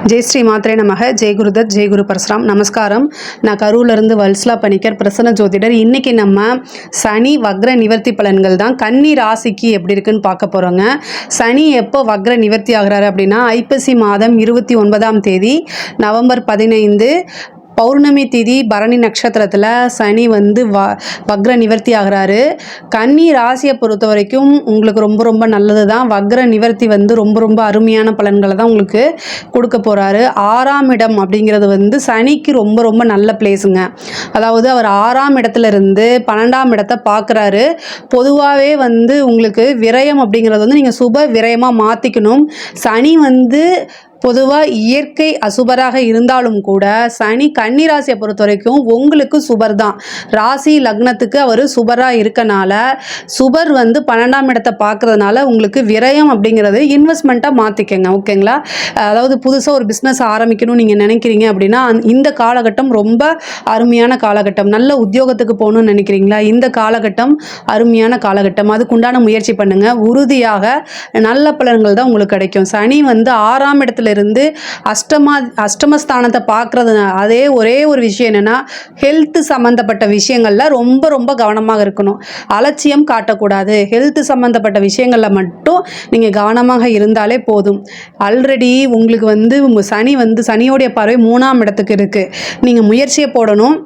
ஜெய் ஸ்ரீ மாத்ரே நமக. ஜெய் குருதத், ஜெய் குரு பரசுராம். நமஸ்காரம். நான் கரூர்லேருந்து வல்சலா பணிக்கர், பிரசன்ன ஜோதிடர். இன்றைக்கி நம்ம சனி வக்ர நிவர்த்தி பலன்கள் தான் கன்னி ராசிக்கு எப்படி இருக்குன்னு பார்க்க போகிறோங்க. சனி எப்போ வக்ர நிவர்த்தி ஆகிறாரு அப்படின்னா ஐப்பசி மாதம் 29ஆம் தேதி நவம்பர் 15 பௌர்ணமி திதி பரணி நட்சத்திரத்தில் சனி வந்து வக்ர நிவர்த்தி ஆகிறாரு. கன்னி ராசியை பொறுத்த வரைக்கும் உங்களுக்கு ரொம்ப ரொம்ப நல்லது தான். வக்ர நிவர்த்தி வந்து ரொம்ப ரொம்ப அருமையான பலன்களை தான் உங்களுக்கு கொடுக்க போகிறாரு. 6ஆம் இடம் அப்படிங்கிறது வந்து சனிக்கு ரொம்ப ரொம்ப நல்ல பிளேஸுங்க. அதாவது அவர் 6ஆம் இடத்துல இருந்து 12ஆம் இடத்தை பார்க்குறாரு. பொதுவாகவே வந்து உங்களுக்கு விரயம் அப்படிங்கிறது வந்து நீங்கள் சுப விரயமாக மாற்றிக்கணும். சனி வந்து பொதுவாக இயற்கை அசுபராக இருந்தாலும் கூட சனி கன்னி ராசியை பொறுத்த வரைக்கும் உங்களுக்கு சுபர் தான். ராசி லக்னத்துக்கு அவர் சுபராக இருக்கனால சுபர் வந்து 12ஆம் இடத்தை பார்க்கறதுனால உங்களுக்கு விரயம் அப்படிங்கிறது இன்வெஸ்ட்மெண்ட்டாக மாற்றிக்கங்க. ஓகேங்களா? அதாவது புதுசாக ஒரு பிஸ்னஸ் ஆரம்பிக்கணும்னு நீங்கள் நினைக்கிறீங்க அப்படின்னா இந்த காலகட்டம் ரொம்ப அருமையான காலகட்டம். நல்ல உத்தியோகத்துக்கு போகணும்னு நினைக்கிறீங்களா? இந்த காலகட்டம் அருமையான காலகட்டம். அதுக்குண்டான முயற்சி பண்ணுங்கள். உறுதியாக நல்ல பலன்கள் தான் உங்களுக்கு கிடைக்கும். சனி வந்து 6ஆம் இடத்துல இருந்து அஷ்டமஸ்தானத்தை பார்க்கறது. அதே ஒரே ஒரு விஷயம் என்னன்னா ஹெல்த் சம்பந்தப்பட்ட விஷயங்கள்ல ரொம்ப ரொம்ப கவனமாக இருக்கணும். அலட்சியம் காட்டக்கூடாது. ஹெல்த் சம்பந்தப்பட்ட விஷயங்கள்ல மட்டும் நீங்க கவனமாக இருந்தாலே போதும். ஆல்ரெடி உங்களுக்கு வந்து சனியோடைய பார்வை 3ஆம் இடத்துக்கு இருக்கு. நீங்க முயற்சியை போடணும்.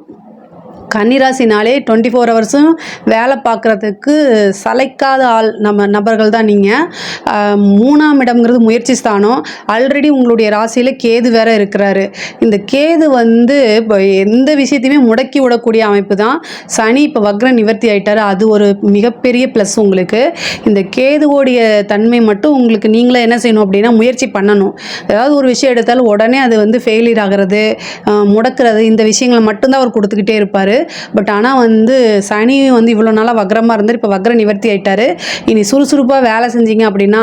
கன்னிராசினாலே 24 ஹவர்ஸும் வேலை பார்க்குறதுக்கு சளைக்காத நபர்கள் தான் நீங்கள். 3ஆம் இடம்ங்கிறது முயற்சி ஸ்தானம். ஆல்ரெடி உங்களுடைய ராசியில் கேது வேற இருக்கிறாரு. இந்த கேது வந்து இப்போ எந்த விஷயத்தையுமே முடக்கி விடக்கூடிய அமைப்பு தான். சனி இப்போ வக்ர நிவர்த்தி ஆகிட்டார். அது ஒரு மிகப்பெரிய ப்ளஸ் உங்களுக்கு. இந்த கேதுவோடைய தன்மை மட்டும் உங்களுக்கு நீங்களே என்ன செய்யணும் அப்படின்னா முயற்சி பண்ணணும். ஏதாவது ஒரு விஷயம் எடுத்தாலும் உடனே அது வந்து ஃபெயிலியர் ஆகிறது, முடக்கிறது, இந்த விஷயங்களை மட்டும்தான் அவர் கொடுத்துக்கிட்டே இருப்பார். பட் ஆனால் வந்து சனி வந்து இவ்வளோ நாளாக வக்ரமாக இருந்தார். இப்போ வக்ர நிவர்த்தி ஆகிட்டார். இனி சுறுசுறுப்பாக வேலை செஞ்சீங்க அப்படின்னா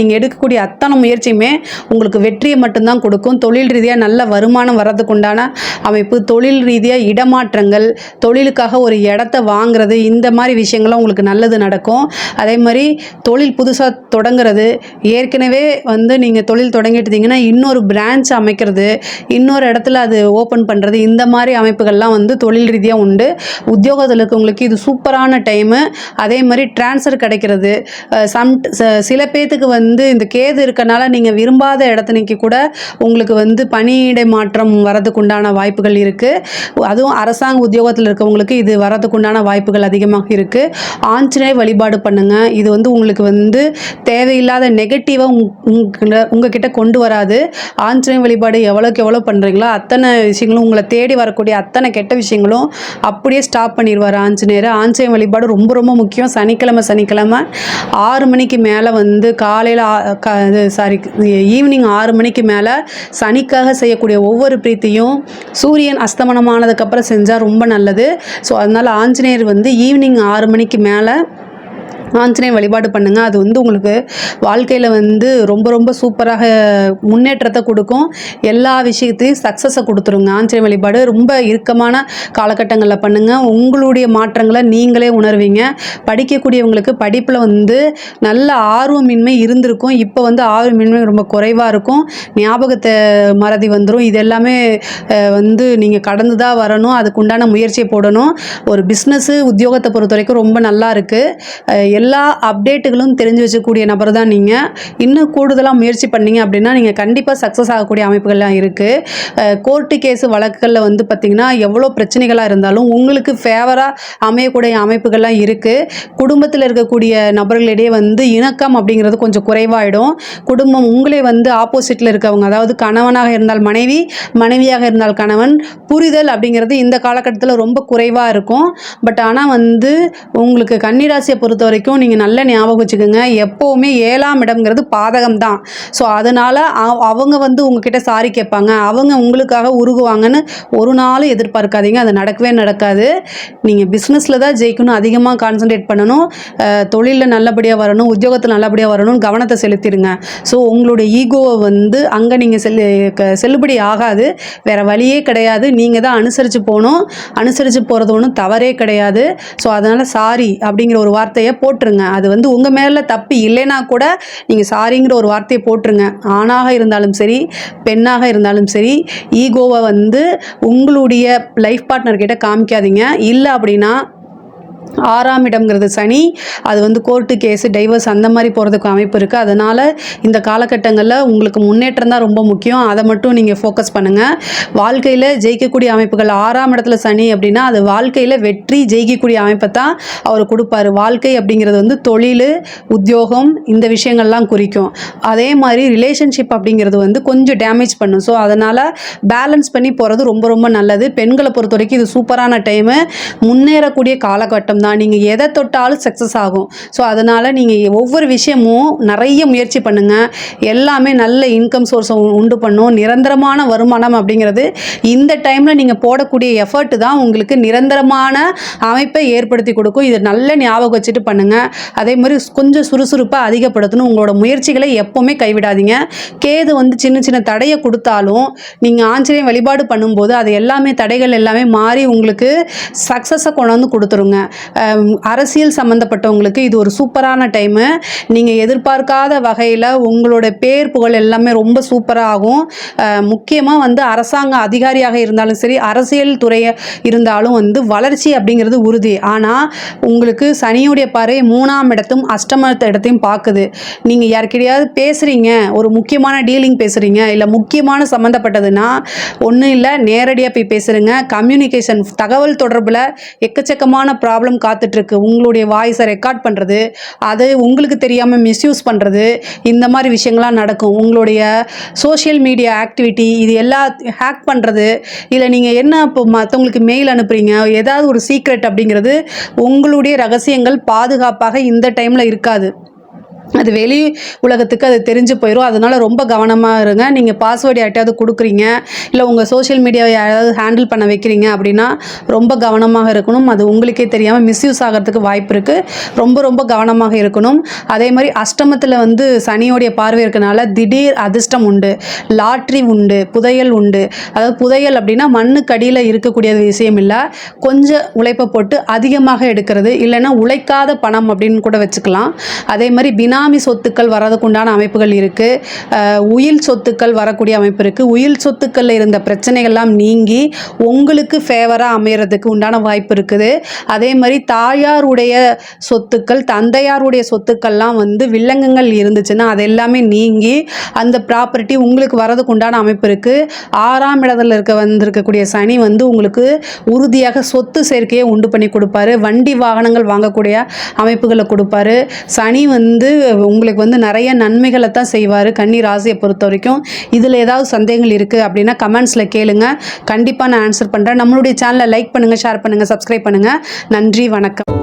நீங்கள் எடுக்கக்கூடிய அத்தனை முயற்சியுமே உங்களுக்கு வெற்றியை மட்டும்தான் கொடுக்கும். தொழில் ரீதியாக நல்ல வருமானம் வர்றதுக்கு உண்டான அமைப்பு, தொழில் ரீதியாக இடமாற்றங்கள், தொழிலுக்காக ஒரு இடத்த வாங்குறது, இந்த மாதிரி விஷயங்கள்லாம் உங்களுக்கு நல்லது நடக்கும். அதே மாதிரி தொழில் புதுசாக தொடங்குறது, ஏற்கனவே வந்து நீங்கள் தொழில் தொடங்கிட்டீங்கன்னா இன்னொரு பிரான்ச் அமைக்கிறது, இன்னொரு இடத்துல அது ஓப்பன் பண்ணுறது, இந்த மாதிரி அமைப்புகள்லாம் வந்து தொழில் ரீதியாக உண்டு. உத்தியோகத்தில் இருக்கவங்களுக்கு இது சூப்பரான டைமு. அதே மாதிரி டிரான்ஸ்ஃபர் கிடைக்கிறது. சில பேத்துக்கு வந்து இந்த கேது இருக்கனால நீங்கள் விரும்பாத இடத்துக்கு கூட உங்களுக்கு வந்து பணியிடை மாற்றம் வரதுக்கு உண்டான வாய்ப்புகள் இருக்குது. அதுவும் அரசாங்க உத்தியோகத்தில் இருக்கவங்களுக்கு இது வரதுக்கு உண்டான வாய்ப்புகள் அதிகமாக இருக்குது. ஆஞ்சநேய வழிபாடு பண்ணுங்கள். இது வந்து உங்களுக்கு வந்து தேவையில்லாத நெகட்டிவாக உங்ககிட்ட கொண்டு வராது. ஆஞ்சநேய வழிபாடு எவ்வளோக்கு எவ்வளோ பண்ணுறீங்களோ அத்தனை விஷயங்களும் உங்களை தேடி வரக்கூடிய அத்தனை கெட்ட விஷயங்களும் அப்படியே ஸ்டாப் பண்ணிடுவார் ஆஞ்சநேயர். ஆஞ்சநேய வழிபாடு ரொம்ப ரொம்ப முக்கியம். சனிக்கிழமை 6 மணிக்கு மேலே வந்து ஈவினிங் 6 மணிக்கு மேலே சனிக்காக செய்யக்கூடிய ஒவ்வொரு பிரீத்தியும் சூரியன் அஸ்தமனமானதுக்கப்புறம் செஞ்சால் ரொம்ப நல்லது. ஸோ அதனால் ஆஞ்சநேயர் வந்து ஈவினிங் 6 மணிக்கு மேலே ஆஞ்சநேய வழிபாடு பண்ணுங்கள். அது வந்து உங்களுக்கு வாழ்க்கையில் வந்து ரொம்ப ரொம்ப சூப்பராக முன்னேற்றத்தை கொடுக்கும். எல்லா விஷயத்தையும் சக்ஸஸை கொடுத்துருங்க. ஆஞ்சநேய வழிபாடு ரொம்ப இறுக்கமான காலகட்டங்களில் பண்ணுங்கள். உங்களுடைய மாற்றங்களை நீங்களே உணர்வீங்க. படிக்கக்கூடியவங்களுக்கு படிப்பில் வந்து நல்ல ஆர்வமின்மை இருந்திருக்கும். இப்போ வந்து ஆர்வமின்மை ரொம்ப குறைவாக இருக்கும். ஞாபகத்தை மறதி வந்துடும். இது எல்லாமே வந்து நீங்கள் கடந்து தான் வரணும். அதுக்குண்டான முயற்சியை போடணும். ஒரு பிஸ்னஸ்ஸு உத்தியோகத்தை பொறுத்த வரைக்கும் ரொம்ப நல்லா இருக்குது. எல்லா அப்டேட்டுகளும் தெரிஞ்சு வச்சக்கூடிய நபர் தான் நீங்கள். இன்னும் கூடுதலாக முயற்சி பண்ணீங்க அப்படின்னா நீங்கள் கண்டிப்பாக சக்ஸஸ் ஆகக்கூடிய அமைப்புகள்லாம் இருக்குது. கோர்ட்டு கேஸு வழக்குகளில் வந்து பார்த்திங்கன்னா எவ்வளோ பிரச்சனைகளாக இருந்தாலும் உங்களுக்கு ஃபேவராக அமையக்கூடிய அமைப்புகள்லாம் இருக்குது. குடும்பத்தில் இருக்கக்கூடிய நபர்களிடையே வந்து இணக்கம் அப்படிங்கிறது கொஞ்சம் குறைவாயிடும். குடும்பம் உங்களே வந்து ஆப்போசிட்டில் இருக்கவங்க, அதாவது கணவனாக இருந்தால் மனைவி, மனைவியாக இருந்தால் கணவன், புரிதல் அப்படிங்கிறது இந்த காலகட்டத்தில் ரொம்ப குறைவாக இருக்கும். பட் ஆனால் வந்து உங்களுக்கு கன்னிராசியை பொறுத்த வரைக்கும் நீங்கள் நல்ல ஞாபகம் வச்சுக்கோங்க. எப்போவுமே 7ஆம் இடம்ங்கிறது பாதகம் தான். ஸோ அதனால் அவங்க வந்து உங்ககிட்ட சாரி கேட்பாங்க, அவங்க உங்களுக்காக உருகுவாங்கன்னு ஒரு நாளும் எதிர்பார்க்காதீங்க. அது நடக்கவே நடக்காது. நீங்கள் பிஸ்னஸில் தான் ஜெயிக்கணும், அதிகமாக கான்சன்ட்ரேட் பண்ணணும், தொழிலில் நல்லபடியாக வரணும், உத்தியோகத்தில் நல்லபடியாக வரணும்னு கவனத்தை செலுத்திடுங்க. ஸோ உங்களுடைய ஈகோவை வந்து அங்கே நீங்கள் செல்லுபடி ஆகாது. வேறு வழியே கிடையாது. நீங்கள் தான் அனுசரித்து போகணும். அனுசரித்து போகிறது ஒன்றும் தவறே கிடையாது. ஸோ அதனால் சாரி அப்படிங்கிற ஒரு வார்த்தையை போட்டு போட்டுருங்க. அது வந்து உங்கள் மேலே தப்பு இல்லைன்னா கூட நீங்கள் சாரிங்கிற ஒரு வார்த்தையை போட்டுருங்க. ஆணாக இருந்தாலும் சரி, பெண்ணாக இருந்தாலும் சரி, ஈகோவை வந்து உங்களுடைய லைஃப் பார்ட்னர்கிட்ட காமிக்காதீங்க. இல்லை அப்படின்னா 6ஆம் இடம்ங்கிறது சனி, அது வந்து கோர்ட்டு கேஸு டைவர்ஸ் அந்த மாதிரி போகிறதுக்கு அமைப்பு இருக்குது. அதனால் இந்த காலகட்டங்களில் உங்களுக்கு முன்னேற்றம் தான் ரொம்ப முக்கியம். அதை மட்டும் நீங்கள் ஃபோக்கஸ் பண்ணுங்கள். வாழ்க்கையில் ஜெயிக்கக்கூடிய அமைப்புகள் 6ஆம் இடத்துல சனி அப்படின்னா அது வாழ்க்கையில் வெற்றி ஜெயிக்கக்கூடிய அமைப்பை தான் அவர் கொடுப்பாரு. வாழ்க்கை அப்படிங்கிறது வந்து தொழில், உத்தியோகம் இந்த விஷயங்கள்லாம் குறிக்கும். அதே மாதிரி ரிலேஷன்ஷிப் அப்படிங்கிறது வந்து கொஞ்சம் டேமேஜ் பண்ணும். ஸோ அதனால் பேலன்ஸ் பண்ணி போகிறது ரொம்ப ரொம்ப நல்லது. பெண்களை பொறுத்த வரைக்கும் இது சூப்பரான டைமு, முன்னேறக்கூடிய காலகட்டம் தான். நீங்கள் எதை தொட்டாலும் சக்ஸஸ் ஆகும். ஸோ அதனால் நீங்கள் ஒவ்வொரு விஷயமும் நிறைய முயற்சி பண்ணுங்கள். எல்லாமே நல்ல இன்கம் சோர்ஸை உண்டு பண்ணும். நிரந்தரமான வருமானம் அப்படிங்கிறது இந்த டைமில் நீங்கள் போடக்கூடிய எஃபர்ட் தான் உங்களுக்கு நிரந்தரமான அமைப்பை ஏற்படுத்தி கொடுக்கும். இதை நல்ல ஞாபகம் வச்சுட்டு பண்ணுங்கள். அதே மாதிரி கொஞ்சம் சுறுசுறுப்பாக அதிகப்படுத்தணும். உங்களோட முயற்சிகளை எப்போவுமே கைவிடாதீங்க. கேது வந்து சின்ன சின்ன தடையை கொடுத்தாலும் நீங்கள் ஆஞ்சநேய வழிபாடு பண்ணும்போது அது எல்லாமே தடைகள் எல்லாமே மாறி உங்களுக்கு சக்ஸஸை கொண்டு வந்து கொடுத்துருங்க. அரசியல் சம்மந்தப்பட்டவங்களுக்கு இது ஒரு சூப்பரான டைமு. நீங்கள் எதிர்பார்க்காத வகையில் உங்களோட பேர் புகழ் எல்லாமே ரொம்ப சூப்பராக ஆகும். முக்கியமாக வந்து அரசாங்க அதிகாரியாக இருந்தாலும் சரி, அரசியல் துறையை இருந்தாலும் வந்து வளர்ச்சி அப்படிங்கிறது உறுதி. ஆனால் உங்களுக்கு சனியுடைய பார்வை 3ஆம் இடத்தையும் 8ஆம் இடத்தையும் பார்க்குது. நீங்கள் யாருக்கிட்டையாவது பேசுகிறீங்க, ஒரு முக்கியமான டீலிங் பேசுகிறீங்க, இல்லை முக்கியமான சம்மந்தப்பட்டதுன்னா ஒன்றும் இல்லை, நேரடியாக போய் பேசுகிறீங்க. கம்யூனிகேஷன் தகவல் தொடர்பில் எக்கச்சக்கமான ப்ராப்ளம் காத்துட்ருக்கு. உங்களுடைய வாய்ஸை ரெக்கார்ட் பண்ணுறது, அது உங்களுக்கு தெரியாமல் மிஸ்யூஸ் பண்ணுறது, இந்த மாதிரி விஷயங்கள்லாம் நடக்கும். உங்களுடைய சோஷியல் மீடியா ஆக்டிவிட்டி இது எல்லா ஹேக் பண்ணுறது, இல்லை நீங்கள் என்ன இப்போ மற்றவங்களுக்கு மெயில் அனுப்புகிறீங்க, ஏதாவது ஒரு சீக்ரெட் அப்படிங்கிறது உங்களுடைய ரகசியங்கள் பாதுகாப்பாக இந்த டைமில் இருக்காது. அது வெளி உலகத்துக்கு அது தெரிஞ்சு போயிடும். அதனால் ரொம்ப கவனமாக இருங்க. நீங்கள் பாஸ்வேர்டு யார்ட்டையாவது கொடுக்குறீங்க, இல்லை உங்கள் சோஷியல் மீடியாவை யாராவது ஹேண்டில் பண்ண வைக்கிறீங்க அப்படின்னா ரொம்ப கவனமாக இருக்கணும். அது உங்களுக்கே தெரியாமல் மிஸ்யூஸ் ஆகிறதுக்கு வாய்ப்பு இருக்குது. ரொம்ப ரொம்ப கவனமாக இருக்கணும். அதே மாதிரி அஷ்டமத்தில் வந்து சனியோடைய பார்வை இருக்கனால திடீர் அதிர்ஷ்டம் உண்டு, லாட்ரி உண்டு, புதையல் உண்டு. அதாவது புதையல் அப்படின்னா மண்ணுக்கடியில் இருக்கக்கூடிய விஷயம் இல்லை, கொஞ்சம் உழைப்பை போட்டு அதிகமாக எடுக்கிறது, இல்லைன்னா உழைக்காத பணம் அப்படின்னு கூட வச்சுக்கலாம். அதே மாதிரி பினாமி சொத்துக்கள் வரதுக்கு உண்டான அமைப்புகள் இருக்குது. உயில் சொத்துக்கள் வரக்கூடிய அமைப்பு இருக்குது. உயில் சொத்துக்களில் இருந்த பிரச்சனைகள்லாம் நீங்கி உங்களுக்கு ஃபேவராக அமையறதுக்கு உண்டான வாய்ப்பு இருக்குது. அதே மாதிரி தாயாருடைய சொத்துக்கள், தந்தையாருடைய சொத்துக்கள்லாம் வந்து வில்லங்கங்கள் இருந்துச்சுன்னா அது எல்லாமே நீங்கி அந்த ப்ராப்பர்ட்டி உங்களுக்கு வரதுக்கு உண்டான அமைப்பு இருக்குது. 6ஆம் இடத்துல வந்திருக்கக்கூடிய சனி வந்து உங்களுக்கு உறுதியாக சொத்து சேர்க்கையை உண்டு பண்ணி கொடுப்பாரு. வண்டி வாகனங்கள் வாங்கக்கூடிய அமைப்புகளை கொடுப்பாரு. சனி வந்து உங்களுக்கு வந்து நிறைய நன்மைகளை தான் செய்வார் கன்னி ராசியை பொறுத்த வரைக்கும். இதில் ஏதாவது சந்தேகங்கள் இருக்குது அப்படின்னா கமெண்ட்ஸில் கேளுங்க, கண்டிப்பாக நான் ஆன்சர் பண்ணுறேன். நம்மளுடைய சேனலை லைக் பண்ணுங்கள், ஷேர் பண்ணுங்கள், சப்ஸ்கிரைப் பண்ணுங்கள். நன்றி, வணக்கம்.